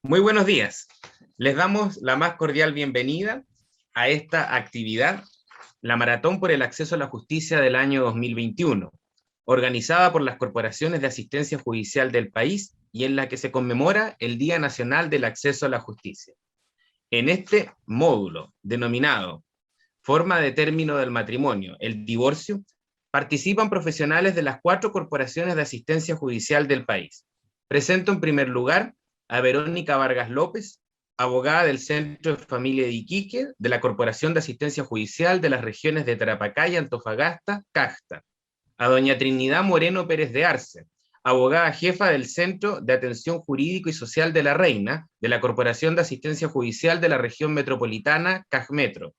Muy buenos días. Les damos la más cordial bienvenida a esta actividad, la Maratón por el Acceso a la Justicia del año 2021, organizada por las corporaciones de asistencia judicial del país y en la que se conmemora el Día Nacional del Acceso a la Justicia. En este módulo, denominado Forma de término del matrimonio, el divorcio, participan profesionales de las 4 corporaciones de asistencia judicial del país. Presento en primer lugar a Verónica Vargas López, abogada del Centro de Familia de Iquique, de la Corporación de Asistencia Judicial de las regiones de Tarapacá y Antofagasta, CAJTA. A doña Trinidad Moreno Pérez de Arce, abogada jefa del Centro de Atención Jurídico y Social de la Reina, de la Corporación de Asistencia Judicial de la Región Metropolitana, CAJMetro.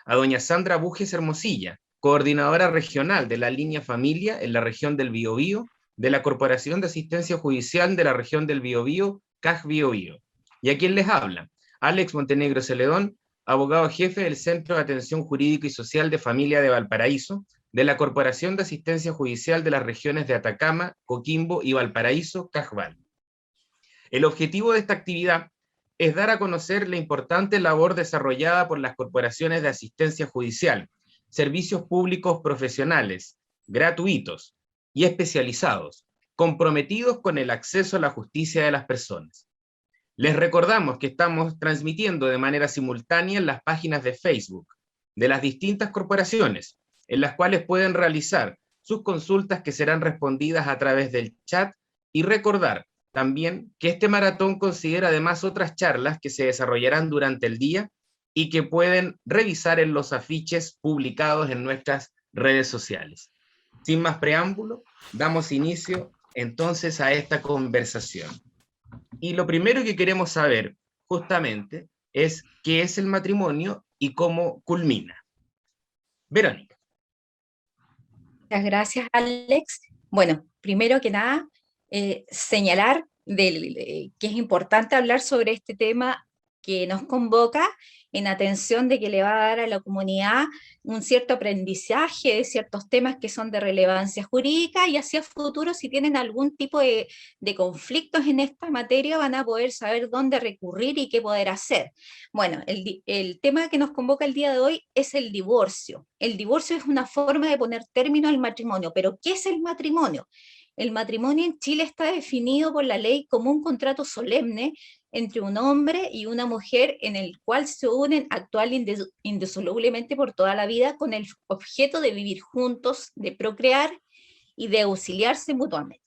A doña Sandra Bujes Hermosilla, coordinadora regional de la línea Familia en la región del Biobío, de la Corporación de Asistencia Judicial de la región del Biobío, CAJ Biobío. Y a quien les habla, Alex Montenegro Celedón, abogado jefe del Centro de Atención Jurídico y Social de Familia de Valparaíso, de la Corporación de Asistencia Judicial de las regiones de Atacama, Coquimbo y Valparaíso, CAJVAL. El objetivo de esta actividad es dar a conocer la importante labor desarrollada por las corporaciones de asistencia judicial, servicios públicos profesionales, gratuitos y especializados, comprometidos con el acceso a la justicia de las personas. Les recordamos que estamos transmitiendo de manera simultánea en las páginas de Facebook de las distintas corporaciones, en las cuales pueden realizar sus consultas que serán respondidas a través del chat, y recordar también que este maratón considera además otras charlas que se desarrollarán durante el día y que pueden revisar en los afiches publicados en nuestras redes sociales. Sin más preámbulo, damos inicio entonces a esta conversación. Y lo primero que queremos saber justamente es qué es el matrimonio y cómo culmina. Verónica. Muchas gracias, Alex. Bueno, primero que nada, señalar que es importante hablar sobre este tema que nos convoca en atención de que le va a dar a la comunidad un cierto aprendizaje de ciertos temas que son de relevancia jurídica, y hacia futuro, si tienen algún tipo de conflictos en esta materia, van a poder saber dónde recurrir y qué poder hacer. Bueno, el tema que nos convoca el día de hoy es el divorcio. El divorcio es una forma de poner término al matrimonio, pero ¿qué es el matrimonio? El matrimonio en Chile está definido por la ley como un contrato solemne entre un hombre y una mujer en el cual se unen actual indisolublemente por toda la vida con el objeto de vivir juntos, de procrear y de auxiliarse mutuamente.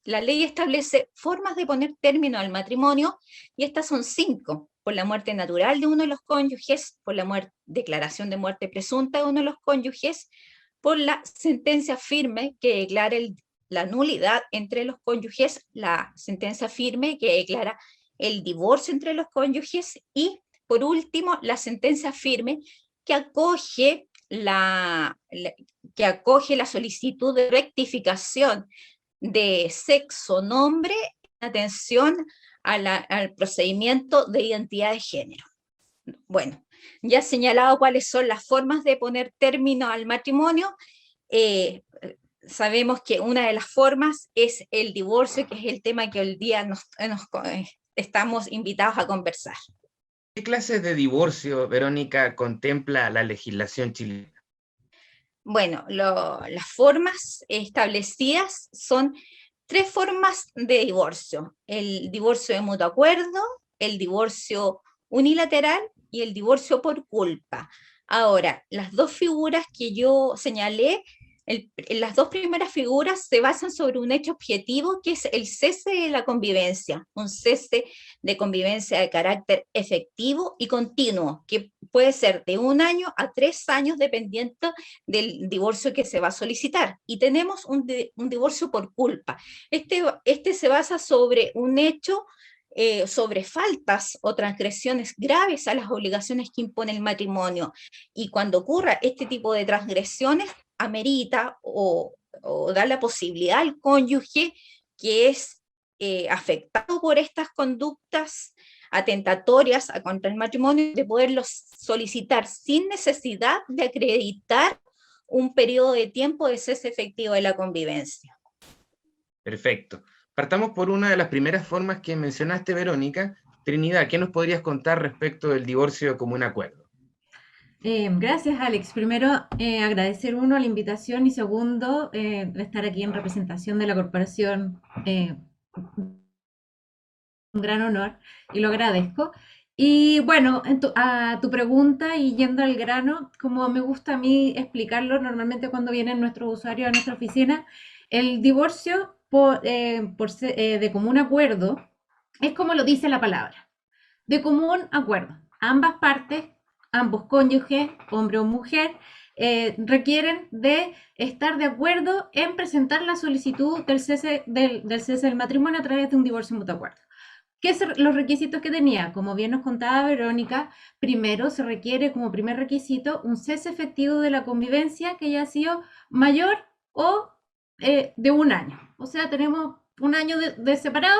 La ley establece formas de poner término al matrimonio, y estas son 5: por la muerte natural de uno de los cónyuges, por la declaración de muerte presunta de uno de los cónyuges, por la sentencia firme que declara la nulidad entre los cónyuges, la sentencia firme que declara el divorcio entre los cónyuges, y por último la sentencia firme que acoge la solicitud de rectificación de sexo, nombre, en atención al procedimiento de identidad de género. Bueno, ya he señalado cuáles son las formas de poner término al matrimonio. Sabemos que una de las formas es el divorcio, que es el tema que hoy día estamos invitados a conversar. ¿Qué clases de divorcio, Verónica, contempla la legislación chilena? Bueno, las formas establecidas son 3 formas de divorcio: el divorcio de mutuo acuerdo, el divorcio unilateral y el divorcio por culpa. Ahora, las 2 figuras que yo señalé, las 2 primeras figuras se basan sobre un hecho objetivo, que es el cese de la convivencia, un cese de convivencia de carácter efectivo y continuo, que puede ser de 1 año a 3 años, dependiendo del divorcio que se va a solicitar. Y tenemos un divorcio por culpa. Este se basa sobre un hecho, sobre faltas o transgresiones graves a las obligaciones que impone el matrimonio. Y cuando ocurra este tipo de transgresiones, amerita o da la posibilidad al cónyuge que es afectado por estas conductas atentatorias contra el matrimonio, de poderlos solicitar sin necesidad de acreditar un periodo de tiempo de cese efectivo de la convivencia. Perfecto. Partamos por una de las primeras formas que mencionaste, Verónica, Trinidad, ¿qué nos podrías contar respecto del divorcio de común acuerdo? Gracias, Alex. Primero, agradecer uno la invitación y segundo, estar aquí en representación de la corporación. Un gran honor y lo agradezco. Y bueno, a tu pregunta y yendo al grano, como me gusta a mí explicarlo normalmente cuando vienen nuestros usuarios a nuestra oficina, el divorcio de común acuerdo es como lo dice la palabra, de común acuerdo. Ambas partes, ambos cónyuges, hombre o mujer, requieren de estar de acuerdo en presentar la solicitud del cese del matrimonio a través de un divorcio mutuo acuerdo. ¿Qué son los requisitos que tenía? Como bien nos contaba Verónica, primero se requiere como primer requisito un cese efectivo de la convivencia que haya sido mayor o de un año. O sea, tenemos un año de separado,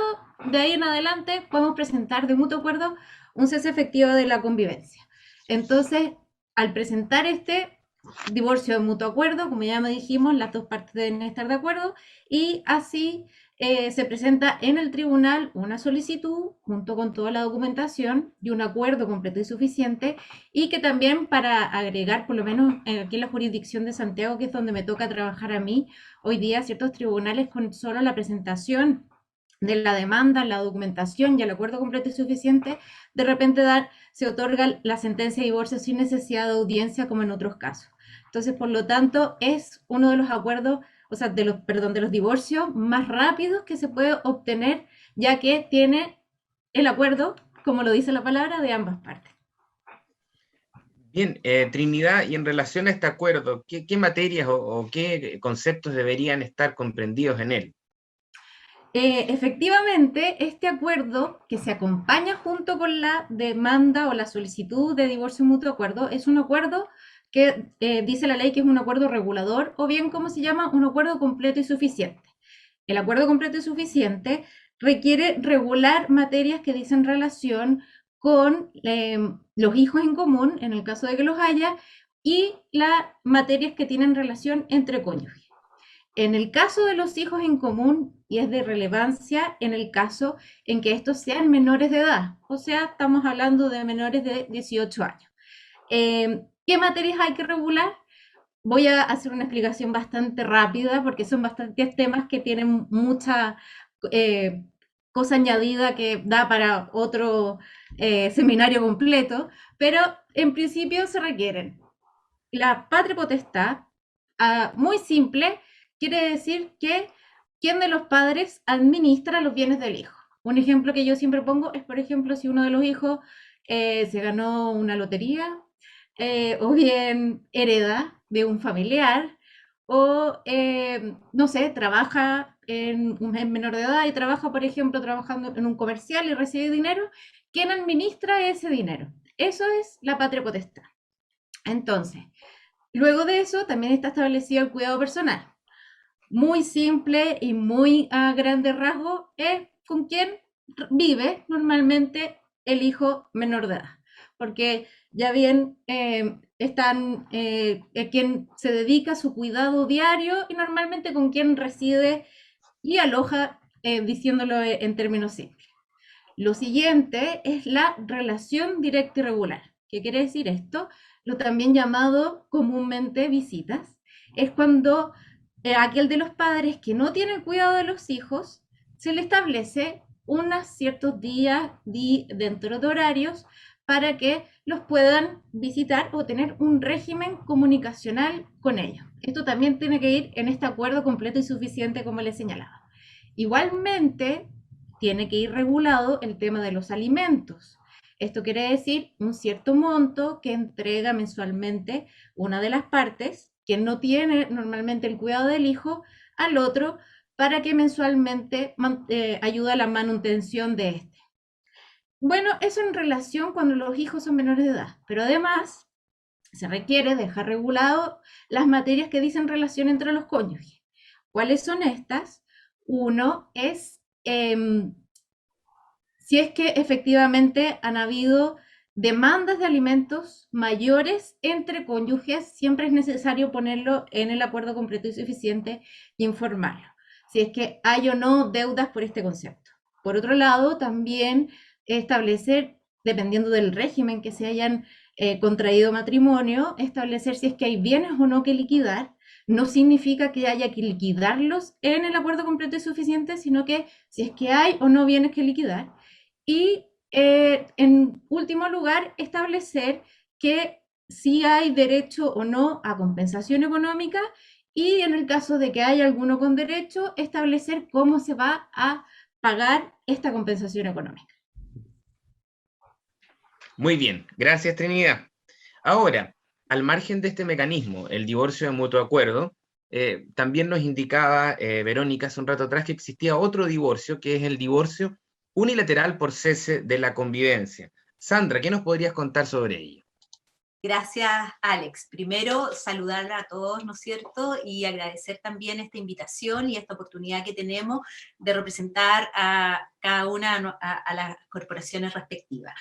de ahí en adelante podemos presentar de mutuo acuerdo un cese efectivo de la convivencia. Entonces, al presentar este divorcio de mutuo acuerdo, como ya me dijimos, las dos partes deben estar de acuerdo y así se presenta en el tribunal una solicitud junto con toda la documentación y un acuerdo completo y suficiente, y que también, para agregar, por lo menos aquí en la jurisdicción de Santiago, que es donde me toca trabajar a mí, hoy día ciertos tribunales con solo la presentación de la demanda, la documentación y el acuerdo completo y suficiente, de repente se otorga la sentencia de divorcio sin necesidad de audiencia como en otros casos. Entonces, por lo tanto, es uno de los acuerdos, o sea, de los divorcios más rápidos que se puede obtener, ya que tiene el acuerdo, como lo dice la palabra, de ambas partes. Bien, Trinidad, y en relación a este acuerdo, ¿qué materias o qué conceptos deberían estar comprendidos en él? Efectivamente, este acuerdo que se acompaña junto con la demanda o la solicitud de divorcio mutuo acuerdo es un acuerdo que dice la ley que es un acuerdo regulador, o bien, como se llama, un acuerdo completo y suficiente. El acuerdo completo y suficiente requiere regular materias que dicen relación con los hijos en común, en el caso de que los haya, y las materias que tienen relación entre cónyuges. En el caso de los hijos en común, y es de relevancia en el caso en que estos sean menores de edad, o sea, estamos hablando de menores de 18 años. ¿Qué materias hay que regular? Voy a hacer una explicación bastante rápida porque son bastantes temas que tienen mucha cosa añadida que da para otro seminario completo, pero en principio se requieren la patria potestad, muy simple, quiere decir que quién de los padres administra los bienes del hijo. Un ejemplo que yo siempre pongo es, por ejemplo, si uno de los hijos se ganó una lotería, o bien hereda de un familiar, o no sé, trabaja en un menor de edad y trabaja, por ejemplo, trabajando en un comercial y recibe dinero, ¿quién administra ese dinero? Eso es la patria potestad. Entonces, luego de eso también está establecido el cuidado personal. Muy simple y muy a grande rasgo es con quién vive normalmente el hijo menor de edad. Porque ya bien están quien se dedica a su cuidado diario y normalmente con quien reside y aloja, diciéndolo en términos simples. Lo siguiente es la relación directa y regular. ¿Qué quiere decir esto? Lo también llamado comúnmente visitas. Es cuando aquel de los padres que no tiene el cuidado de los hijos, se le establece unos ciertos días dentro de horarios para que los puedan visitar o tener un régimen comunicacional con ellos. Esto también tiene que ir en este acuerdo completo y suficiente, como les señalaba. Igualmente, tiene que ir regulado el tema de los alimentos. Esto quiere decir un cierto monto que entrega mensualmente una de las partes que no tiene normalmente el cuidado del hijo al otro, para que mensualmente ayude a la manutención de este. Bueno, eso en relación cuando los hijos son menores de edad, pero además se requiere dejar regulado las materias que dicen relación entre los cónyuges. ¿Cuáles son estas? Uno es si es que efectivamente han habido demandas de alimentos mayores entre cónyuges, siempre es necesario ponerlo en el acuerdo completo y suficiente e informarlo, si es que hay o no deudas por este concepto. Por otro lado, también establecer, dependiendo del régimen que se hayan contraído matrimonio, establecer si es que hay bienes o no que liquidar. No significa que haya que liquidarlos en el acuerdo completo y suficiente, sino que si es que hay o no bienes que liquidar. Y en último lugar, establecer que si hay derecho o no a compensación económica, y en el caso de que haya alguno con derecho, establecer cómo se va a pagar esta compensación económica. Muy bien, gracias Trinidad. Ahora, al margen de este mecanismo, el divorcio de mutuo acuerdo, también nos indicaba Verónica hace un rato atrás que existía otro divorcio, que es el divorcio unilateral por cese de la convivencia. Sandra, ¿qué nos podrías contar sobre ello? Gracias, Alex. Primero, saludar a todos, ¿no es cierto? Y agradecer también esta invitación y esta oportunidad que tenemos de representar a cada una a las corporaciones respectivas.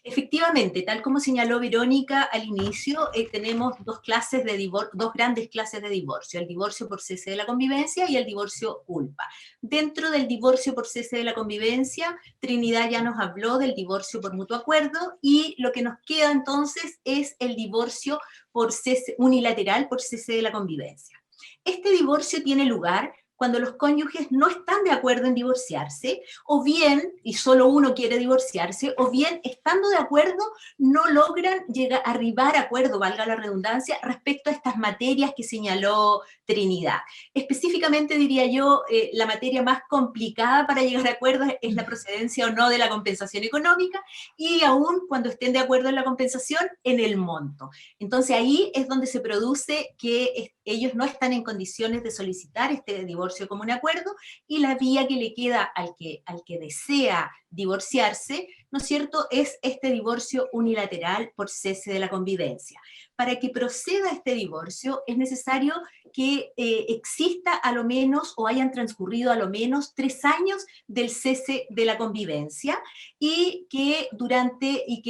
Efectivamente, tal como señaló Verónica al inicio, tenemos dos grandes clases de divorcio, el divorcio por cese de la convivencia y el divorcio culpa. Dentro del divorcio por cese de la convivencia, Trinidad ya nos habló del divorcio por mutuo acuerdo, y lo que nos queda entonces es el divorcio por cese unilateral por cese de la convivencia. Este divorcio tiene lugar cuando los cónyuges no están de acuerdo en divorciarse, o bien, y solo uno quiere divorciarse, o bien, estando de acuerdo, no logran arribar a acuerdo, valga la redundancia, respecto a estas materias que señaló Trinidad. Específicamente, diría yo, la materia más complicada para llegar a acuerdo es la procedencia o no de la compensación económica, y aún cuando estén de acuerdo en la compensación, en el monto. Entonces ahí es donde se produce que ellos no están en condiciones de solicitar este divorcio como un acuerdo, y la vía que le queda al que desea divorciarse, ¿no es cierto?, es este divorcio unilateral por cese de la convivencia. Para que proceda este divorcio es necesario que exista a lo menos, o hayan transcurrido a lo menos 3 años del cese de la convivencia, y que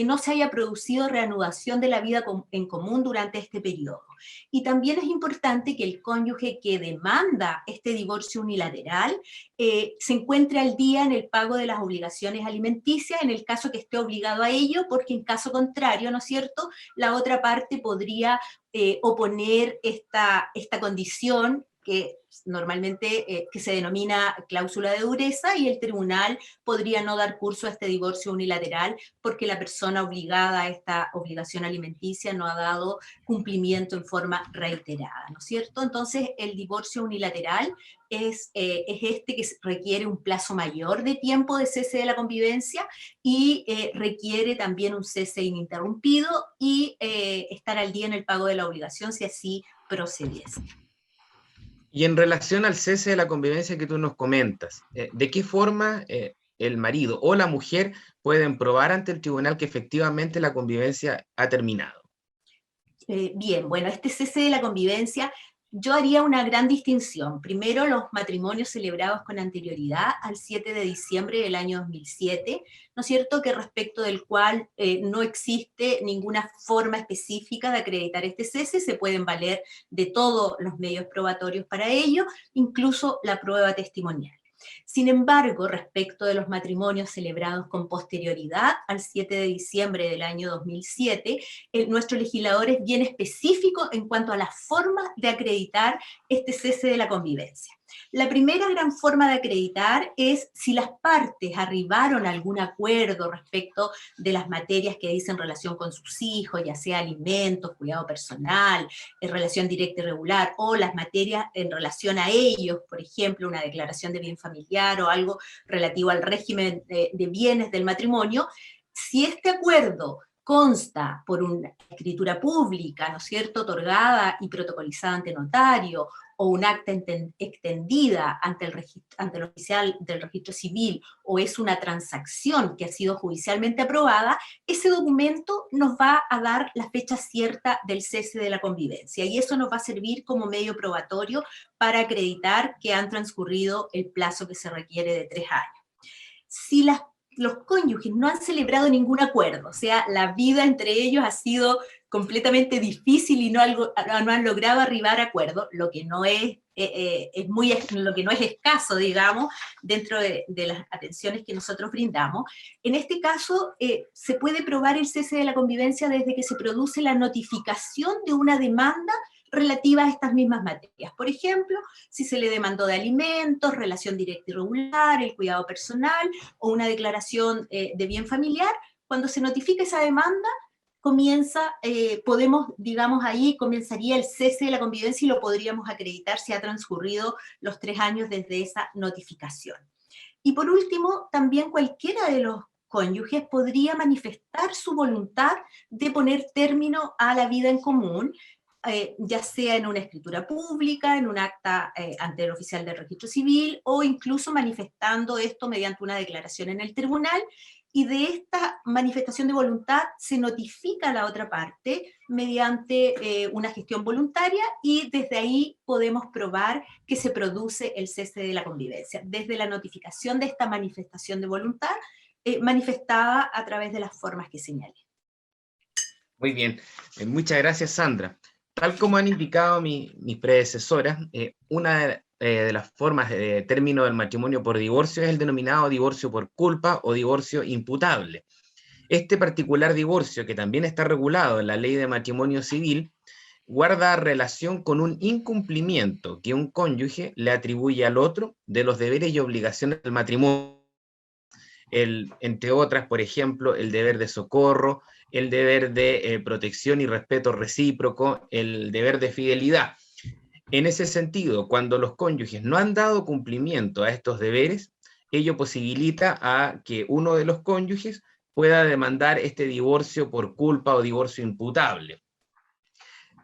no se haya producido reanudación de la vida en común durante este periodo. Y también es importante que el cónyuge que demanda este divorcio unilateral se encuentre al día en el pago de las obligaciones alimenticias, en el caso que esté obligado a ello, porque en caso contrario, ¿no es cierto?, la otra parte podría oponer esta condición que normalmente que se denomina cláusula de dureza, y el tribunal podría no dar curso a este divorcio unilateral porque la persona obligada a esta obligación alimenticia no ha dado cumplimiento en forma reiterada, ¿no es cierto? Entonces, el divorcio unilateral es este que requiere un plazo mayor de tiempo de cese de la convivencia, y requiere también un cese ininterrumpido y estar al día en el pago de la obligación si así procediese. Y en relación al cese de la convivencia que tú nos comentas, ¿de qué forma el marido o la mujer pueden probar ante el tribunal que efectivamente la convivencia ha terminado? Bien, bueno, este cese de la convivencia, yo haría una gran distinción. Primero, los matrimonios celebrados con anterioridad al 7 de diciembre del año 2007, ¿no es cierto?, que respecto del cual no existe ninguna forma específica de acreditar este cese, se pueden valer de todos los medios probatorios para ello, incluso la prueba testimonial. Sin embargo, respecto de los matrimonios celebrados con posterioridad al 7 de diciembre del año 2007, nuestro legislador es bien específico en cuanto a la forma de acreditar este cese de la convivencia. La primera gran forma de acreditar es si las partes arribaron a algún acuerdo respecto de las materias que dicen relación con sus hijos, ya sea alimentos, cuidado personal, relación directa y regular, o las materias en relación a ellos, por ejemplo, una declaración de bien familiar o algo relativo al régimen de bienes del matrimonio. Si este acuerdo consta por una escritura pública, ¿no es cierto?, otorgada y protocolizada ante notario, o un acta extendida ante el oficial del registro civil, o es una transacción que ha sido judicialmente aprobada, ese documento nos va a dar la fecha cierta del cese de la convivencia, y eso nos va a servir como medio probatorio para acreditar que han transcurrido el plazo que se requiere de 3 años. Si las los cónyuges no han celebrado ningún acuerdo, o sea, la vida entre ellos ha sido completamente difícil y no han logrado arribar a acuerdo, lo que no es, lo que no es escaso, digamos, dentro de las atenciones que nosotros brindamos. En este caso, se puede probar el cese de la convivencia desde que se produce la notificación de una demanda relativa a estas mismas materias. Por ejemplo, si se le demandó de alimentos, relación directa y regular, el cuidado personal o una declaración de bien familiar, cuando se notifica esa demanda, digamos, ahí comenzaría el cese de la convivencia y lo podríamos acreditar si ha transcurrido los 3 años desde esa notificación. Y por último, también cualquiera de los cónyuges podría manifestar su voluntad de poner término a la vida en común, ya sea en una escritura pública, en un acta ante el oficial del registro civil, o incluso manifestando esto mediante una declaración en el tribunal, y de esta manifestación de voluntad se notifica a la otra parte mediante una gestión voluntaria, y desde ahí podemos probar que se produce el cese de la convivencia, desde la notificación de esta manifestación de voluntad manifestada a través de las formas que señalé. Muy bien, muchas gracias, Sandra. Tal como han indicado mis predecesoras, una de las formas de término del matrimonio por divorcio es el denominado divorcio por culpa o divorcio imputable. Este particular divorcio, que también está regulado en la Ley de Matrimonio Civil, guarda relación con un incumplimiento que un cónyuge le atribuye al otro de los deberes y obligaciones del matrimonio. Entre otras, por ejemplo, el deber de socorro, el deber de protección y respeto recíproco, el deber de fidelidad. En ese sentido, cuando los cónyuges no han dado cumplimiento a estos deberes, ello posibilita a que uno de los cónyuges pueda demandar este divorcio por culpa o divorcio imputable.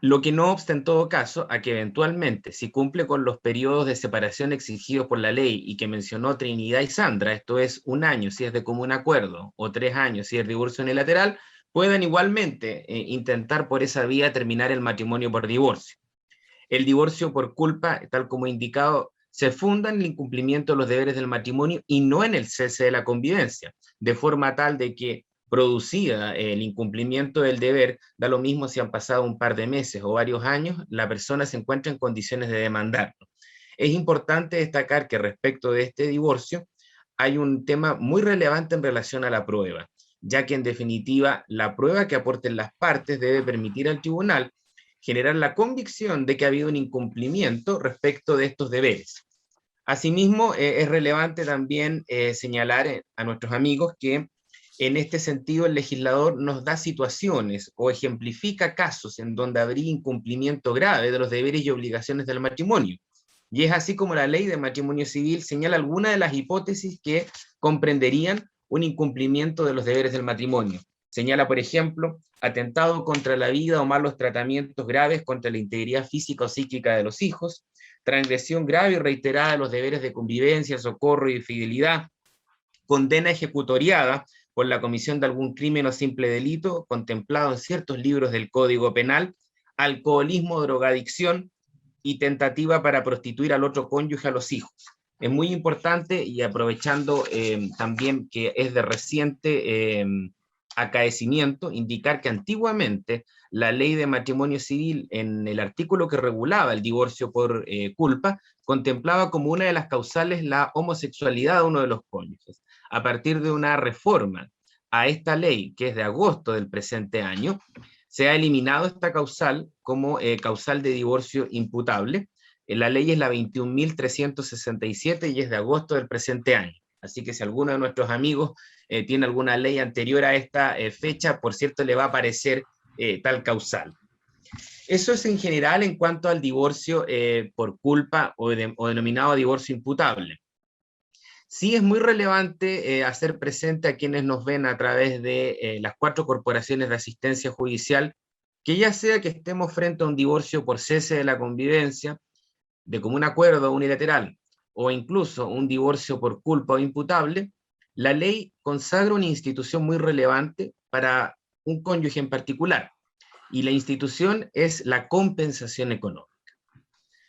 Lo que no obsta en todo caso a que eventualmente, si cumple con los periodos de separación exigidos por la ley y que mencionó Trinidad y Sandra, esto es 1 año si es de común acuerdo o 3 años si es divorcio unilateral, puedan igualmente intentar por esa vía terminar el matrimonio por divorcio. El divorcio por culpa, tal como indicado, se funda en el incumplimiento de los deberes del matrimonio y no en el cese de la convivencia, de forma tal de que, producida el incumplimiento del deber, da lo mismo si han pasado un par de meses o varios años, la persona se encuentra en condiciones de demandarlo. Es importante destacar que respecto de este divorcio hay un tema muy relevante en relación a la prueba, ya que en definitiva la prueba que aporten las partes debe permitir al tribunal generar la convicción de que ha habido un incumplimiento respecto de estos deberes. Asimismo, es relevante también señalar a nuestros amigos que en este sentido el legislador nos da situaciones o ejemplifica casos en donde habría incumplimiento grave de los deberes y obligaciones del matrimonio. Y es así como la Ley de Matrimonio Civil señala algunas de las hipótesis que comprenderían un incumplimiento de los deberes del matrimonio. Señala, por ejemplo, atentado contra la vida o malos tratamientos graves contra la integridad física o psíquica de los hijos, transgresión grave y reiterada de los deberes de convivencia, socorro y fidelidad, condena ejecutoriada por la comisión de algún crimen o simple delito contemplado en ciertos libros del Código Penal, alcoholismo, drogadicción y tentativa para prostituir al otro cónyuge a los hijos. Es muy importante, y aprovechando también que es de reciente acaecimiento, indicar que antiguamente la Ley de Matrimonio Civil, en el artículo que regulaba el divorcio por culpa, contemplaba como una de las causales la homosexualidad de uno de los cónyuges. A partir de una reforma a esta ley, que es de agosto del presente año, se ha eliminado esta causal como causal de divorcio imputable. La ley es la 21.367 y es de agosto del presente año. Así que si alguno de nuestros amigos tiene alguna ley anterior a esta fecha, por cierto, le va a aparecer tal causal. Eso es en general en cuanto al divorcio por culpa o denominado divorcio imputable. Sí es muy relevante hacer presente a quienes nos ven a través de las 4 corporaciones de asistencia judicial, que ya sea que estemos frente a un divorcio por cese de la convivencia, de común acuerdo unilateral, o incluso un divorcio por culpa o imputable, la ley consagra una institución muy relevante para un cónyuge en particular, y la institución es la compensación económica.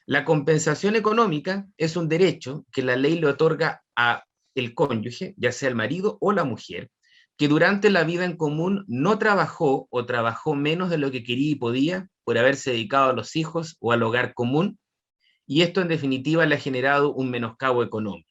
La compensación económica es un derecho que la ley le otorga a el cónyuge, ya sea el marido o la mujer, que durante la vida en común no trabajó o trabajó menos de lo que quería y podía por haberse dedicado a los hijos o al hogar común, y esto en definitiva le ha generado un menoscabo económico.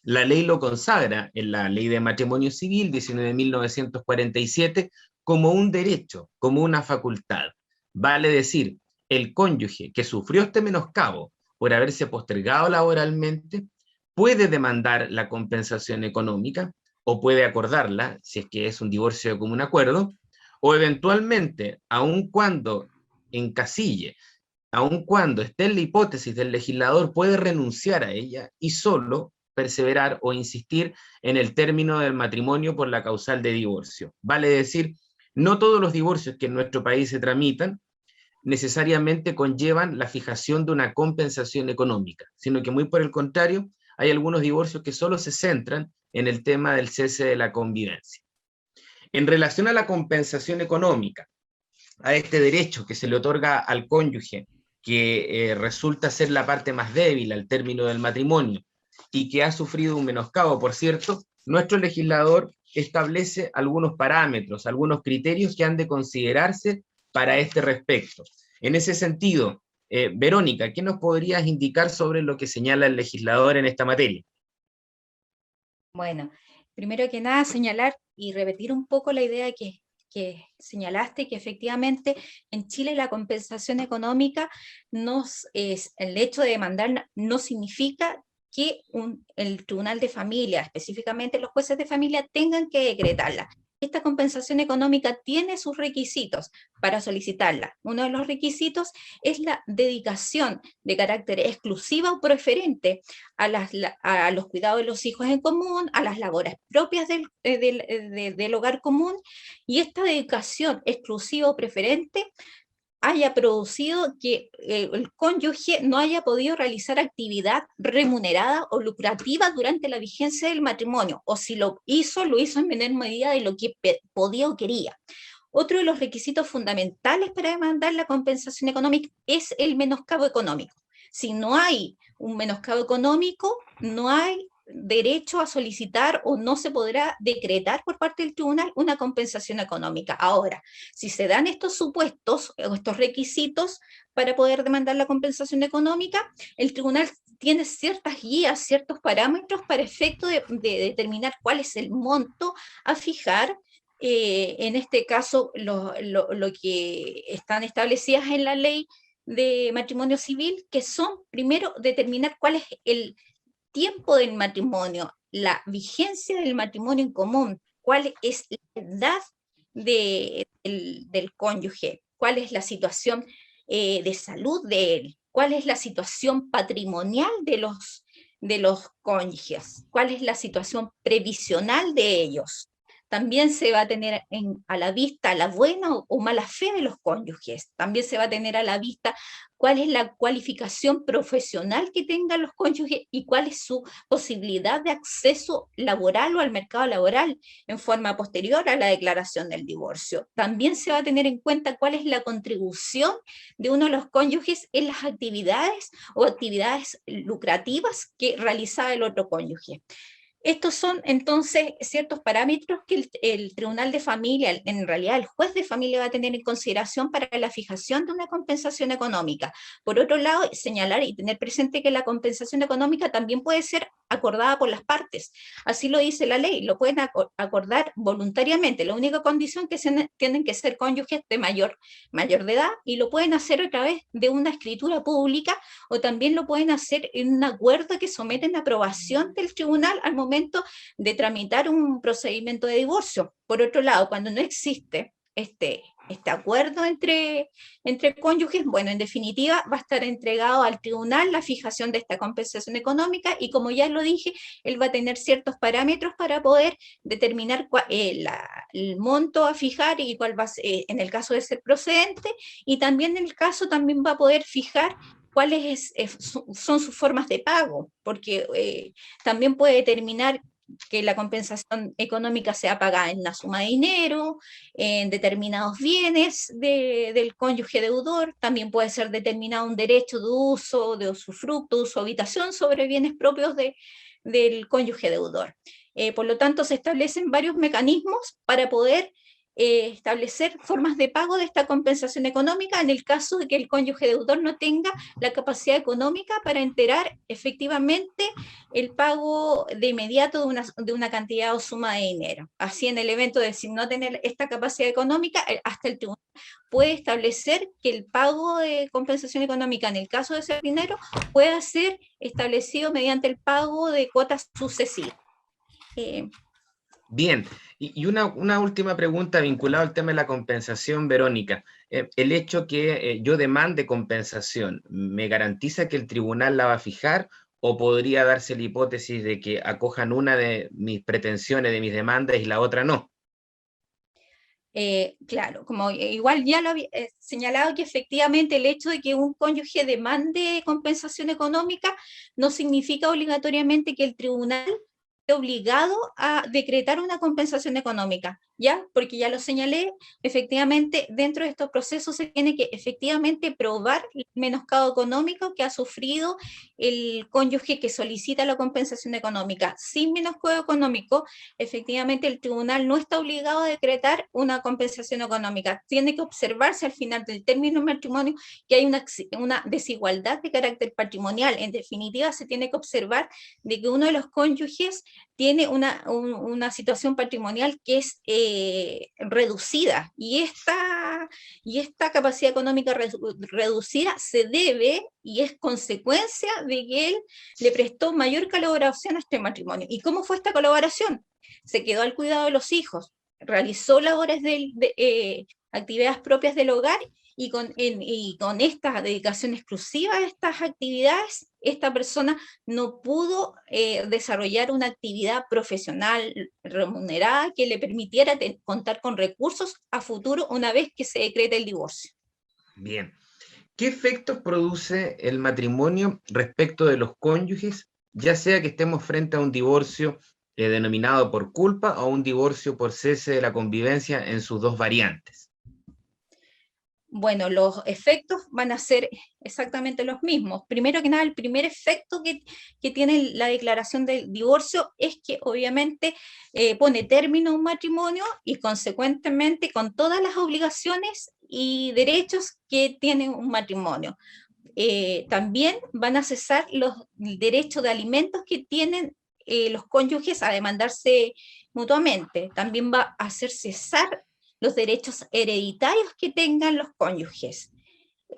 La ley lo consagra en la Ley de Matrimonio Civil 19.947 como un derecho, como una facultad. Vale decir, el cónyuge que sufrió este menoscabo por haberse postergado laboralmente puede demandar la compensación económica o puede acordarla, si es que es un divorcio de común acuerdo, o eventualmente, aun cuando encasille, aun cuando esté en la hipótesis del legislador, puede renunciar a ella y solo perseverar o insistir en el término del matrimonio por la causal de divorcio. Vale decir, no todos los divorcios que en nuestro país se tramitan necesariamente conllevan la fijación de una compensación económica, sino que muy por el contrario, hay algunos divorcios que solo se centran en el tema del cese de la convivencia. En relación a la compensación económica, a este derecho que se le otorga al cónyuge, que resulta ser la parte más débil al término del matrimonio y que ha sufrido un menoscabo, por cierto, nuestro legislador establece algunos parámetros, algunos criterios que han de considerarse para este respecto. En ese sentido, Verónica, ¿qué nos podrías indicar sobre lo que señala el legislador en esta materia? Bueno, primero que nada señalar y repetir un poco la idea que señalaste, que efectivamente en Chile la compensación económica el hecho de demandar no significa que el Tribunal de Familia, específicamente los jueces de familia, tengan que decretarla. Esta compensación económica tiene sus requisitos para solicitarla. Uno de los requisitos es la dedicación de carácter exclusiva o preferente a los cuidados de los hijos en común, a las labores propias del hogar común, y esta dedicación exclusiva o preferente haya producido que el cónyuge no haya podido realizar actividad remunerada o lucrativa durante la vigencia del matrimonio, o si lo hizo en menor medida de lo que podía o quería. Otro de los requisitos fundamentales para demandar la compensación económica es el menoscabo económico. Si no hay un menoscabo económico, no hay derecho a solicitar o no se podrá decretar por parte del tribunal una compensación económica. Ahora, si se dan estos supuestos o estos requisitos para poder demandar la compensación económica, el tribunal tiene ciertas guías, ciertos parámetros para efecto de determinar cuál es el monto a fijar. En este caso, lo que están establecidas en la ley de matrimonio civil, que son, primero, determinar cuál es el tiempo del matrimonio, la vigencia del matrimonio en común, cuál es la edad del cónyuge, cuál es la situación de salud de él, cuál es la situación patrimonial de los cónyuges, cuál es la situación previsional de ellos. También se va a tener a la vista la buena o mala fe de los cónyuges. También se va a tener a la vista cuál es la cualificación profesional que tengan los cónyuges y cuál es su posibilidad de acceso laboral o al mercado laboral en forma posterior a la declaración del divorcio. También se va a tener en cuenta cuál es la contribución de uno de los cónyuges en las actividades o actividades lucrativas que realizaba el otro cónyuge. Estos son entonces ciertos parámetros que el Tribunal de Familia, en realidad el juez de familia, va a tener en consideración para la fijación de una compensación económica. Por otro lado, señalar y tener presente que la compensación económica también puede ser acordada por las partes. Así lo dice la ley, lo pueden acordar voluntariamente. La única condición es que tienen que ser cónyuges de mayor de edad, y lo pueden hacer a través de una escritura pública, o también lo pueden hacer en un acuerdo que someten a aprobación del tribunal al momento de tramitar un procedimiento de divorcio. Por otro lado, cuando no existe este acuerdo entre cónyuges, bueno, en definitiva va a estar entregado al tribunal la fijación de esta compensación económica, y como ya lo dije, él va a tener ciertos parámetros para poder determinar el monto a fijar y cuál va a ser, en el caso de ser procedente, y también en el caso también va a poder fijar cuáles son sus formas de pago, porque también puede determinar que la compensación económica sea pagada en una suma de dinero, en determinados bienes del cónyuge deudor. También puede ser determinado un derecho de uso, de usufructo, uso, habitación sobre bienes propios del cónyuge deudor. Por lo tanto, se establecen varios mecanismos para poder establecer formas de pago de esta compensación económica en el caso de que el cónyuge deudor no tenga la capacidad económica para enterar efectivamente el pago de inmediato de una cantidad o suma de dinero. Así, en el evento de si no tener esta capacidad económica, hasta el tribunal puede establecer que el pago de compensación económica en el caso de ese dinero pueda ser establecido mediante el pago de cuotas sucesivas. Bien, y una última pregunta vinculada al tema de la compensación, Verónica. El hecho que yo demande compensación, ¿me garantiza que el tribunal la va a fijar o podría darse la hipótesis de que acojan una de mis pretensiones, de mis demandas y la otra no? Claro, como igual ya lo había señalado, que efectivamente el hecho de que un cónyuge demande compensación económica no significa obligatoriamente que el tribunal esté obligado a decretar una compensación económica, ¿ya? Porque ya lo señalé, efectivamente dentro de estos procesos se tiene que efectivamente probar el menoscabo económico que ha sufrido el cónyuge que solicita la compensación económica. Sin menoscabo económico, efectivamente el tribunal no está obligado a decretar una compensación económica. Tiene que observarse al final del término del matrimonio que hay una desigualdad de carácter patrimonial. En definitiva, se tiene que observar de que uno de los cónyuges tiene una situación patrimonial que es reducida, y esta capacidad económica reducida se debe y es consecuencia de que él le prestó mayor colaboración a este matrimonio. ¿Y cómo fue esta colaboración? Se quedó al cuidado de los hijos, realizó labores actividades propias del hogar, y con esta dedicación exclusiva a estas actividades, esta persona no pudo desarrollar una actividad profesional remunerada que le permitiera contar con recursos a futuro una vez que se decrete el divorcio. Bien. ¿Qué efectos produce el matrimonio respecto de los cónyuges, ya sea que estemos frente a un divorcio denominado por culpa o un divorcio por cese de la convivencia en sus dos variantes? Bueno, los efectos van a ser exactamente los mismos. Primero que nada, el primer efecto que tiene la declaración del divorcio es que obviamente pone término a un matrimonio y consecuentemente con todas las obligaciones y derechos que tiene un matrimonio. También van a cesar los derechos de alimentos que tienen los cónyuges a demandarse mutuamente. También va a hacer cesar los derechos hereditarios que tengan los cónyuges.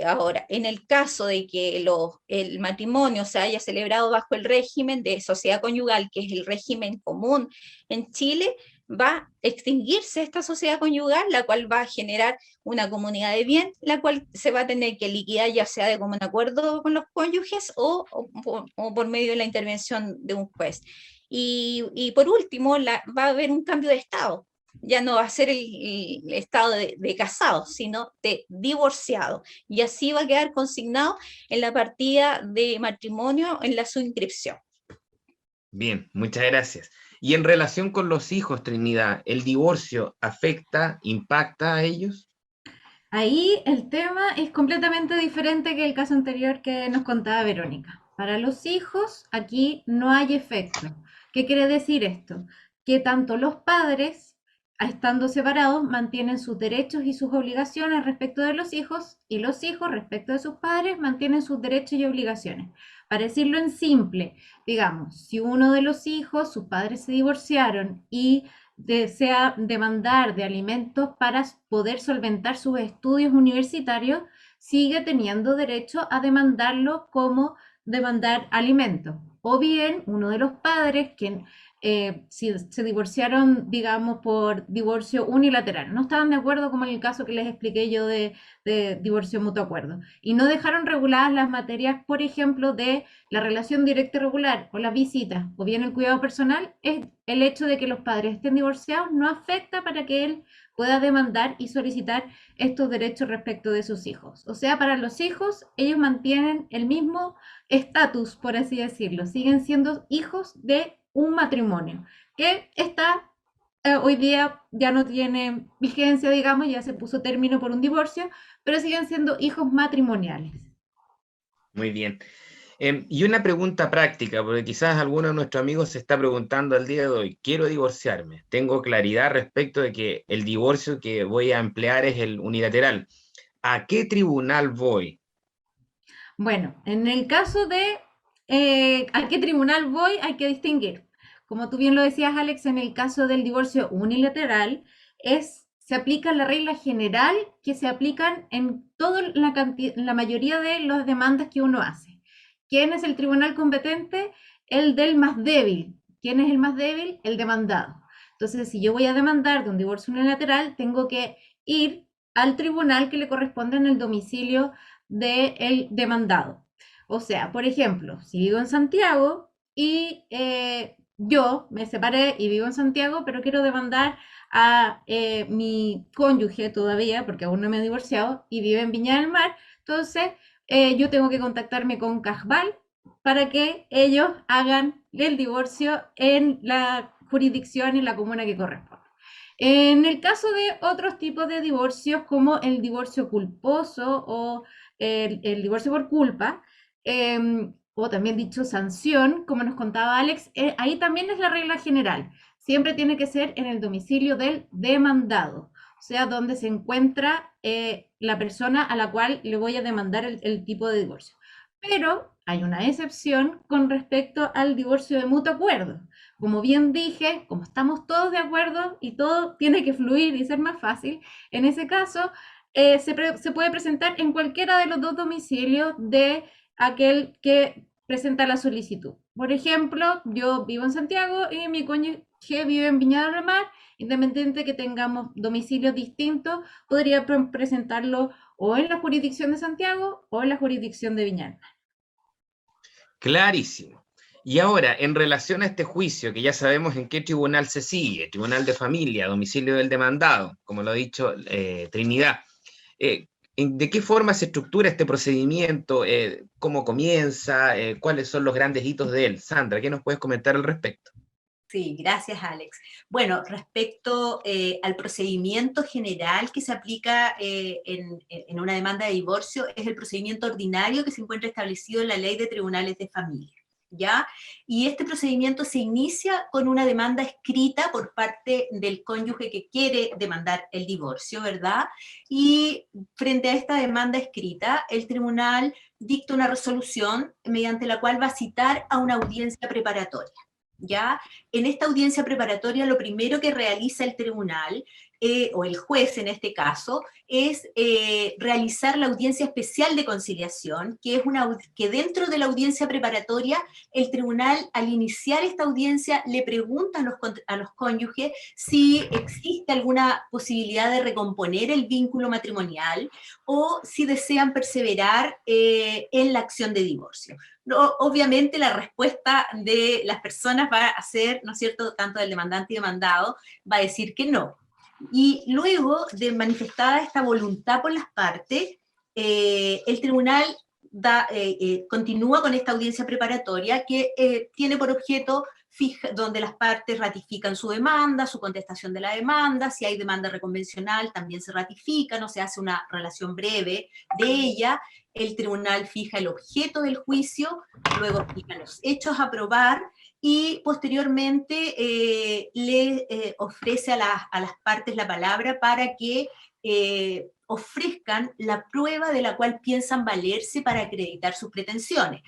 Ahora, en el caso de que el matrimonio se haya celebrado bajo el régimen de sociedad conyugal, que es el régimen común en Chile, va a extinguirse esta sociedad conyugal, la cual va a generar una comunidad de bien, la cual se va a tener que liquidar ya sea de común acuerdo con los cónyuges o por medio de la intervención de un juez. Y por último, va a haber un cambio de estado. Ya no va a ser el estado de casado, sino de divorciado. Y así va a quedar consignado en la partida de matrimonio en la suscripción. Bien, muchas gracias. Y en relación con los hijos, Trinidad, ¿el divorcio afecta, impacta a ellos? Ahí el tema es completamente diferente que el caso anterior que nos contaba Verónica. Para los hijos, aquí no hay efecto. ¿Qué quiere decir esto? Que tanto los padres, estando separados, mantienen sus derechos y sus obligaciones respecto de los hijos, y los hijos respecto de sus padres mantienen sus derechos y obligaciones. Para decirlo en simple, digamos, si uno de los hijos, sus padres se divorciaron y desea demandar de alimentos para poder solventar sus estudios universitarios, sigue teniendo derecho a demandarlo como demandar alimentos. O bien, uno de los padres, quien si se divorciaron, digamos, por divorcio unilateral, no estaban de acuerdo, como en el caso que les expliqué yo de divorcio mutuo acuerdo, y no dejaron reguladas las materias, por ejemplo, de la relación directa y regular, o las visitas, o bien el cuidado personal, es el hecho de que los padres estén divorciados no afecta para que él pueda demandar y solicitar estos derechos respecto de sus hijos. O sea, para los hijos, ellos mantienen el mismo estatus, por así decirlo, siguen siendo hijos de un matrimonio que está hoy día ya no tiene vigencia, digamos, ya se puso término por un divorcio, pero siguen siendo hijos matrimoniales. Muy bien. Y una pregunta práctica, porque quizás alguno de nuestros amigos se está preguntando al día de hoy, quiero divorciarme, tengo claridad respecto de que el divorcio que voy a emplear es el unilateral. ¿A qué tribunal voy? Bueno, en el caso de a qué tribunal voy, hay que distinguir. Como tú bien lo decías, Alex, en el caso del divorcio unilateral, se aplica la regla general que se aplican en toda la mayoría de las demandas que uno hace. ¿Quién es el tribunal competente? El del más débil. ¿Quién es el más débil? El demandado. Entonces, si yo voy a demandar de un divorcio unilateral, tengo que ir al tribunal que le corresponde en el domicilio del demandado. O sea, por ejemplo, si vivo en Santiago y yo me separé y vivo en Santiago, pero quiero demandar a mi cónyuge todavía, porque aún no me he divorciado, y vive en Viña del Mar, entonces yo tengo que contactarme con Cajval para que ellos hagan el divorcio en la jurisdicción, en la comuna que corresponde. En el caso de otros tipos de divorcios, como el divorcio culposo o el divorcio por culpa, o también dicho sanción, como nos contaba Alex, ahí también es la regla general. Siempre tiene que ser en el domicilio del demandado, o sea, donde se encuentra la persona a la cual le voy a demandar el tipo de divorcio. Pero hay una excepción con respecto al divorcio de mutuo acuerdo. Como bien dije, como estamos todos de acuerdo y todo tiene que fluir y ser más fácil, en ese caso se puede presentar en cualquiera de los dos domicilios de aquel que presenta la solicitud. Por ejemplo, yo vivo en Santiago y mi cónyuge vive en Viña del Mar, independiente que tengamos domicilios distintos, podría presentarlo o en la jurisdicción de Santiago o en la jurisdicción de Viña del Mar. Clarísimo. Y ahora, en relación a este juicio, que ya sabemos en qué tribunal se sigue, tribunal de familia, domicilio del demandado, como lo ha dicho Trinidad, ¿de qué forma se estructura este procedimiento? ¿Cómo comienza? ¿Cuáles son los grandes hitos de él? Sandra, ¿qué nos puedes comentar al respecto? Sí, gracias, Alex. Bueno, respecto al procedimiento general que se aplica en una demanda de divorcio, es el procedimiento ordinario que se encuentra establecido en la Ley de Tribunales de Familia, ¿ya? Y este procedimiento se inicia con una demanda escrita por parte del cónyuge que quiere demandar el divorcio, ¿verdad? Y frente a esta demanda escrita, el tribunal dicta una resolución mediante la cual va a citar a una audiencia preparatoria. ¿Ya? En esta audiencia preparatoria lo primero que realiza el tribunal, o el juez en este caso, es realizar la audiencia especial de conciliación, que es que dentro de la audiencia preparatoria, el tribunal al iniciar esta audiencia le pregunta a los cónyuges si existe alguna posibilidad de recomponer el vínculo matrimonial o si desean perseverar en la acción de divorcio. No, obviamente la respuesta de las personas va a ser, ¿no es cierto?, tanto del demandante y demandado, va a decir que no. Y luego de manifestada esta voluntad por las partes, el tribunal continúa con esta audiencia preparatoria que tiene por objeto donde las partes ratifican su demanda, su contestación de la demanda, si hay demanda reconvencional también se ratifica, no se hace una relación breve de ella, el tribunal fija el objeto del juicio, luego fija los hechos a probar y posteriormente le ofrece a las partes la palabra para que ofrezcan la prueba de la cual piensan valerse para acreditar sus pretensiones.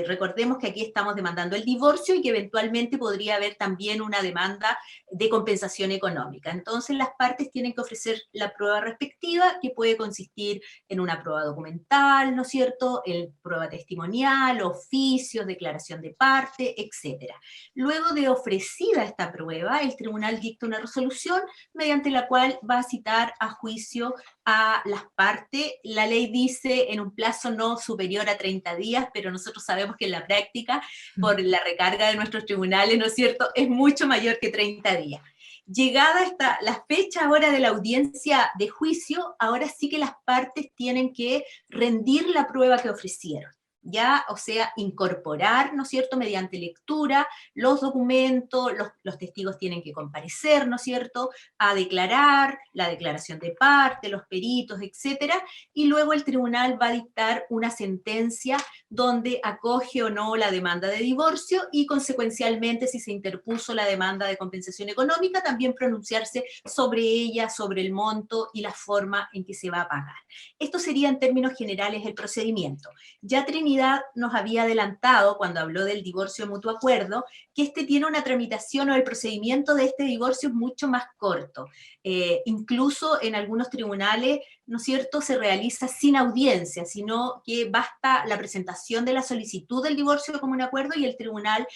Recordemos que aquí estamos demandando el divorcio y que eventualmente podría haber también una demanda de compensación económica. Entonces las partes tienen que ofrecer la prueba respectiva, que puede consistir en una prueba documental, ¿no es cierto?, en prueba testimonial, oficios, declaración de parte, etc. Luego de ofrecida esta prueba, el tribunal dicta una resolución mediante la cual va a citar a juicio a las partes. La ley dice en un plazo no superior a 30 días, pero nosotros sabemos que en la práctica, por la recarga de nuestros tribunales, ¿no es cierto?, es mucho mayor que 30 días. Llegada la fecha ahora de la audiencia de juicio, ahora sí que las partes tienen que rendir la prueba que ofrecieron, ya, o sea, incorporar, ¿no es cierto?, mediante lectura, los documentos, los testigos tienen que comparecer, ¿no es cierto?, a declarar, la declaración de parte, los peritos, etcétera, y luego el tribunal va a dictar una sentencia donde acoge o no la demanda de divorcio y consecuencialmente, si se interpuso la demanda de compensación económica, también pronunciarse sobre ella, sobre el monto y la forma en que se va a pagar. Esto sería en términos generales el procedimiento. Ya Trinidad nos había adelantado cuando habló del divorcio de mutuo acuerdo que este tiene una tramitación o el procedimiento de este divorcio es mucho más corto. Incluso en algunos tribunales, ¿no es cierto?, se realiza sin audiencia, sino que basta la presentación de la solicitud del divorcio de común acuerdo y el tribunal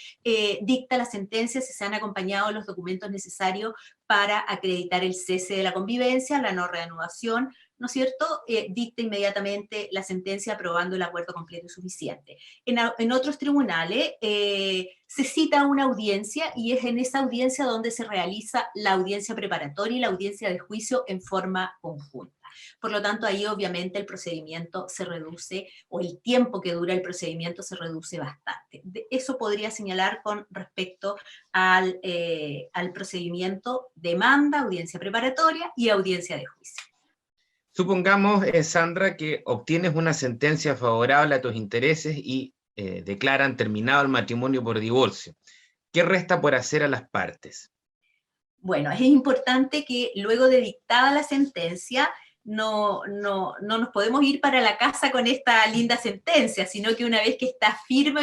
dicta la sentencia si se han acompañado los documentos necesarios para acreditar el cese de la convivencia, la no reanudación, ¿no es cierto?, dicta inmediatamente la sentencia aprobando el acuerdo completo y suficiente. En otros tribunales se cita una audiencia y es en esa audiencia donde se realiza la audiencia preparatoria y la audiencia de juicio en forma conjunta. Por lo tanto, ahí obviamente el procedimiento se reduce, o el tiempo que dura el procedimiento se reduce bastante. Eso podría señalar con respecto al procedimiento demanda, audiencia preparatoria y audiencia de juicio. Supongamos, Sandra, que obtienes una sentencia favorable a tus intereses y declaran terminado el matrimonio por divorcio. ¿Qué resta por hacer a las partes? Bueno, es importante que luego de dictada la sentencia no nos podemos ir para la casa con esta linda sentencia, sino que una vez que está firme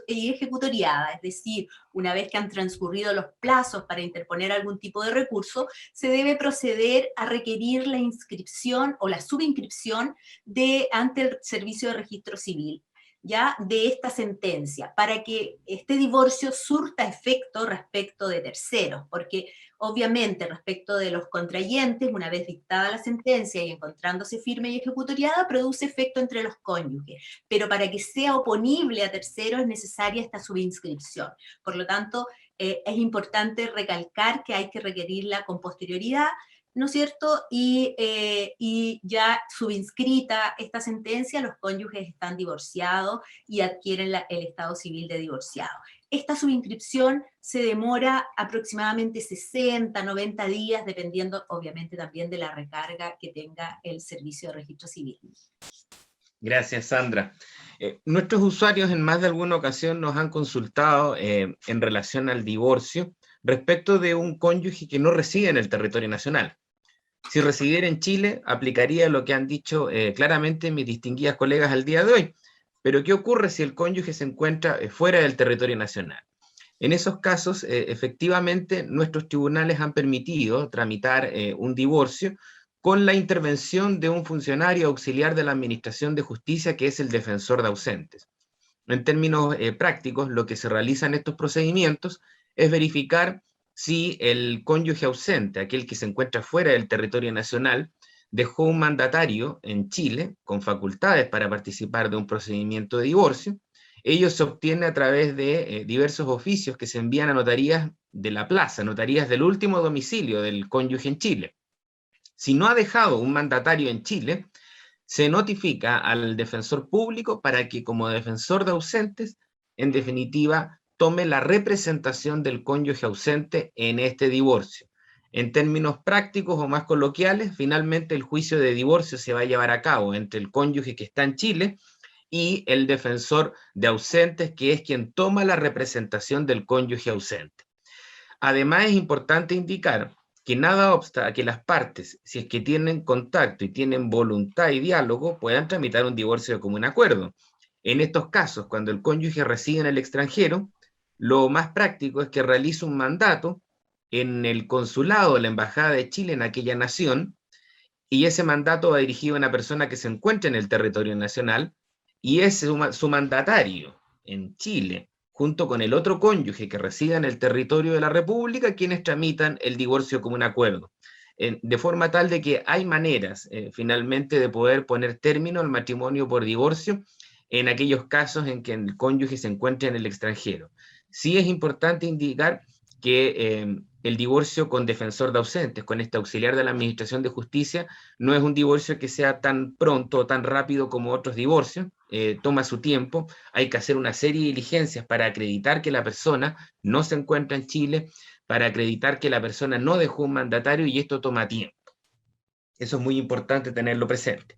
y ejecutoriada, es decir, una vez que han transcurrido los plazos para interponer algún tipo de recurso, se debe proceder a requerir la inscripción o la subinscripción ante el Servicio de Registro Civil, ya, de esta sentencia, para que este divorcio surta efecto respecto de terceros, porque obviamente respecto de los contrayentes, una vez dictada la sentencia y encontrándose firme y ejecutoriada, produce efecto entre los cónyuges, pero para que sea oponible a terceros es necesaria esta subinscripción. Por lo tanto, es importante recalcar que hay que requerirla con posterioridad, ¿no es cierto? Y ya subinscrita esta sentencia, los cónyuges están divorciados y adquieren el estado civil de divorciado. Esta subinscripción se demora aproximadamente 60, 90 días, dependiendo obviamente también de la recarga que tenga el Servicio de Registro Civil. Gracias, Sandra. Nuestros usuarios en más de alguna ocasión nos han consultado en relación al divorcio respecto de un cónyuge que no reside en el territorio nacional. Si residiera en Chile, aplicaría lo que han dicho claramente mis distinguidas colegas al día de hoy. Pero ¿qué ocurre si el cónyuge se encuentra fuera del territorio nacional? En esos casos, efectivamente, nuestros tribunales han permitido tramitar un divorcio con la intervención de un funcionario auxiliar de la Administración de Justicia, que es el defensor de ausentes. En términos prácticos, lo que se realiza en estos procedimientos es verificar si el cónyuge ausente, aquel que se encuentra fuera del territorio nacional, dejó un mandatario en Chile con facultades para participar de un procedimiento de divorcio. Ello se obtiene a través de diversos oficios que se envían a notarías de la plaza, notarías del último domicilio del cónyuge en Chile. Si no ha dejado un mandatario en Chile, se notifica al defensor público para que, como defensor de ausentes, en definitiva, tome la representación del cónyuge ausente en este divorcio. En términos prácticos o más coloquiales, finalmente el juicio de divorcio se va a llevar a cabo entre el cónyuge que está en Chile y el defensor de ausentes, que es quien toma la representación del cónyuge ausente. Además, es importante indicar que nada obsta a que las partes, si es que tienen contacto y tienen voluntad y diálogo, puedan tramitar un divorcio de común acuerdo. En estos casos, cuando el cónyuge reside en el extranjero, lo más práctico es que realice un mandato en el consulado de la Embajada de Chile en aquella nación, y ese mandato va dirigido a una persona que se encuentra en el territorio nacional, y es su mandatario en Chile, junto con el otro cónyuge que reside en el territorio de la República, quienes tramitan el divorcio como un acuerdo. De forma tal de que hay maneras, finalmente, de poder poner término al matrimonio por divorcio en aquellos casos en que el cónyuge se encuentre en el extranjero. Sí es importante indicar que el divorcio con defensor de ausentes, con este auxiliar de la Administración de Justicia, no es un divorcio que sea tan pronto o tan rápido como otros divorcios, toma su tiempo, hay que hacer una serie de diligencias para acreditar que la persona no se encuentra en Chile, para acreditar que la persona no dejó un mandatario, y esto toma tiempo. Eso es muy importante tenerlo presente.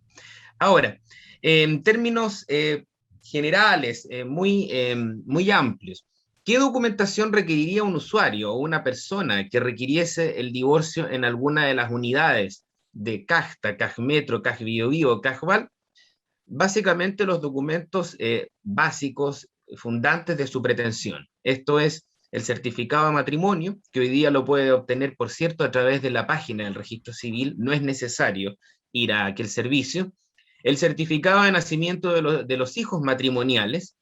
Ahora, en términos generales, muy amplios, ¿qué documentación requeriría un usuario o una persona que requiriese el divorcio en alguna de las unidades de CAJTA, CAJMetro, CAJBiobío, CAJVAL? Básicamente los documentos básicos, fundantes de su pretensión. Esto es el certificado de matrimonio, que hoy día lo puede obtener, por cierto, a través de la página del Registro Civil, no es necesario ir a aquel servicio. El certificado de nacimiento de los hijos matrimoniales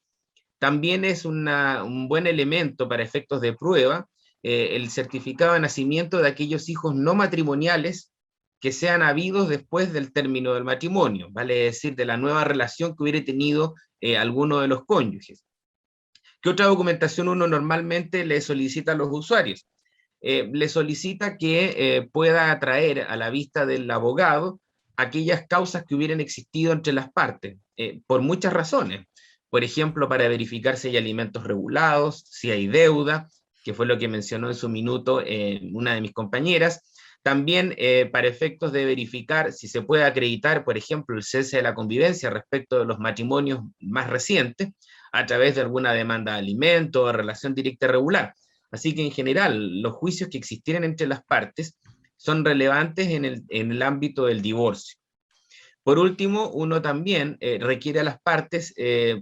también es un buen elemento para efectos de prueba, el certificado de nacimiento de aquellos hijos no matrimoniales que sean habidos después del término del matrimonio, vale decir, de la nueva relación que hubiera tenido alguno de los cónyuges. ¿Qué otra documentación uno normalmente le solicita a los usuarios? Le solicita que pueda traer a la vista del abogado aquellas causas que hubieran existido entre las partes, por muchas razones. Por ejemplo, para verificar si hay alimentos regulados, si hay deuda, que fue lo que mencionó en su minuto una de mis compañeras. También para efectos de verificar si se puede acreditar, por ejemplo, el cese de la convivencia respecto de los matrimonios más recientes, a través de alguna demanda de alimento o relación directa regular. Así que en general, los juicios que existieran entre las partes son relevantes en el ámbito del divorcio. Por último, uno también requiere a las partes,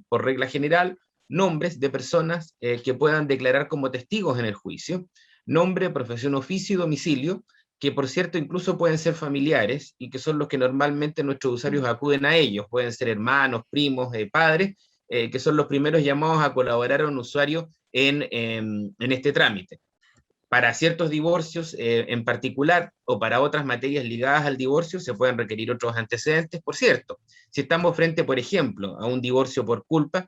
por regla general, nombres de personas que puedan declarar como testigos en el juicio, nombre, profesión, oficio y domicilio, que por cierto incluso pueden ser familiares y que son los que normalmente nuestros usuarios acuden a ellos, pueden ser hermanos, primos, padres, que son los primeros llamados a colaborar a un usuario en este trámite. Para ciertos divorcios en particular o para otras materias ligadas al divorcio se pueden requerir otros antecedentes, por cierto. Si estamos frente, por ejemplo, a un divorcio por culpa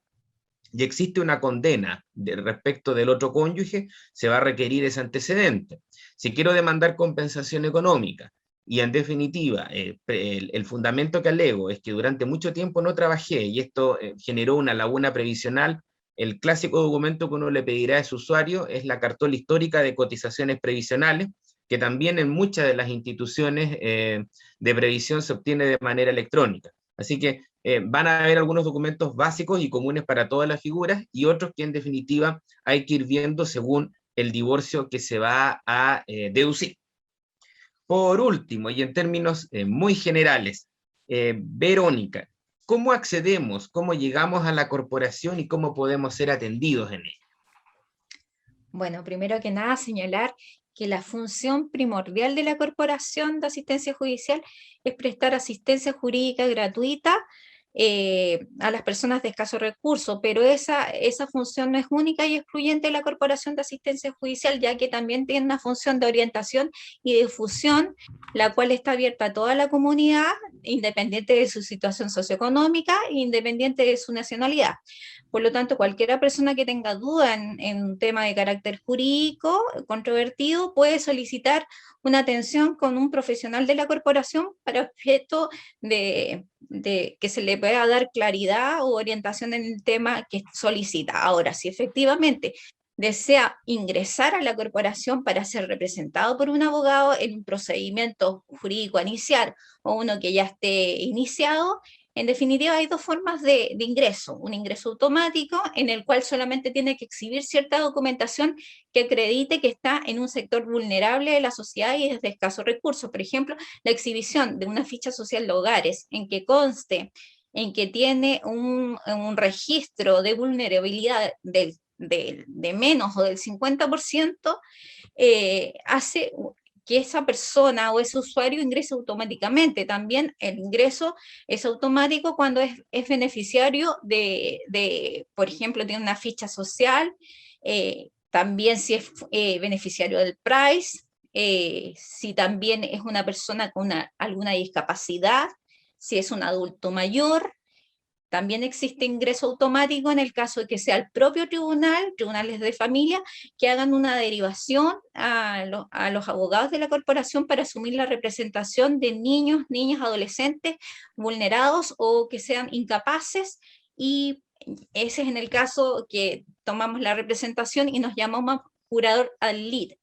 y existe una condena respecto del otro cónyuge, se va a requerir ese antecedente. Si quiero demandar compensación económica y en definitiva el fundamento que alego es que durante mucho tiempo no trabajé y esto generó una laguna previsional, el clásico documento que uno le pedirá a su usuario es la cartola histórica de cotizaciones previsionales, que también en muchas de las instituciones de previsión se obtiene de manera electrónica. Así que van a haber algunos documentos básicos y comunes para todas las figuras y otros que en definitiva hay que ir viendo según el divorcio que se va a deducir. Por último, y en términos muy generales, Verónica, ¿cómo accedemos, cómo llegamos a la corporación y cómo podemos ser atendidos en ella? Bueno, primero que nada señalar que la función primordial de la Corporación de Asistencia Judicial es prestar asistencia jurídica gratuita a las personas de escasos recursos, pero esa función no es única y excluyente de la Corporación de Asistencia Judicial, ya que también tiene una función de orientación y difusión, la cual está abierta a toda la comunidad, independiente de su situación socioeconómica, independiente de su nacionalidad. Por lo tanto, cualquier persona que tenga duda en un tema de carácter jurídico controvertido puede solicitar una atención con un profesional de la corporación para objeto de que se le pueda dar claridad o orientación en el tema que solicita. Ahora, si efectivamente desea ingresar a la corporación para ser representado por un abogado en un procedimiento jurídico a iniciar o uno que ya esté iniciado, en definitiva hay dos formas de ingreso, un ingreso automático en el cual solamente tiene que exhibir cierta documentación que acredite que está en un sector vulnerable de la sociedad y es de escasos recursos. Por ejemplo, la exhibición de una ficha social de hogares en que conste en que tiene un registro de vulnerabilidad de menos o del 50%, hace que esa persona o ese usuario ingrese automáticamente. También el ingreso es automático cuando es beneficiario por ejemplo, tiene una ficha social, también si es beneficiario del PRICE, si también es una persona con alguna discapacidad, si es un adulto mayor, También existe ingreso automático en el caso de que sea el propio tribunal, tribunales de familia, que hagan una derivación a los abogados de la corporación para asumir la representación de niños, niñas, adolescentes vulnerados o que sean incapaces, y ese es en el caso que tomamos la representación y nos llamamos curador ad lit.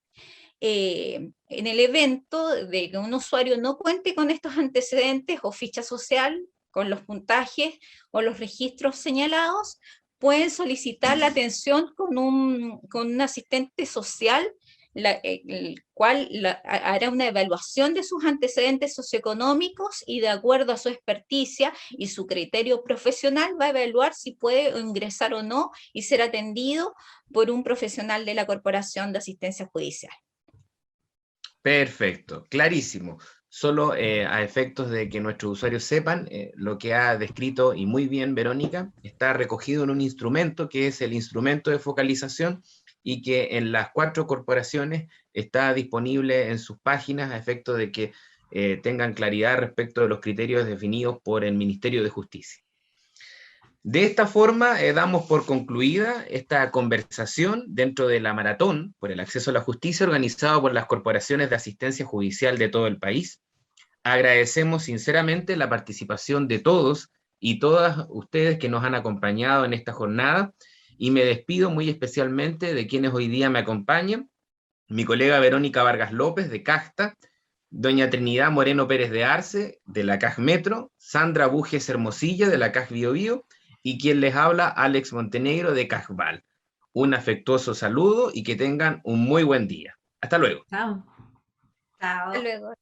En el evento de que un usuario no cuente con estos antecedentes o ficha social, con los puntajes o los registros señalados, pueden solicitar la atención con un asistente social, el cual hará una evaluación de sus antecedentes socioeconómicos y de acuerdo a su experticia y su criterio profesional va a evaluar si puede ingresar o no y ser atendido por un profesional de la Corporación de Asistencia Judicial. Perfecto, clarísimo. Solo a efectos de que nuestros usuarios sepan, lo que ha descrito y muy bien Verónica, está recogido en un instrumento que es el instrumento de focalización y que en las 4 corporaciones está disponible en sus páginas a efectos de que tengan claridad respecto de los criterios definidos por el Ministerio de Justicia. De esta forma, damos por concluida esta conversación dentro de la maratón por el acceso a la justicia organizada por las corporaciones de asistencia judicial de todo el país. Agradecemos sinceramente la participación de todos y todas ustedes que nos han acompañado en esta jornada y me despido muy especialmente de quienes hoy día me acompañan: mi colega Verónica Vargas López de CAJTA, doña Trinidad Moreno Pérez de Arce de la CAJ Metro, Sandra Bujes Hermosilla de la CAJ Bio Bio, y quien les habla, Alex Montenegro de CAJVAL. Un afectuoso saludo y que tengan un muy buen día. Hasta luego. Chao. Chao. Hasta luego.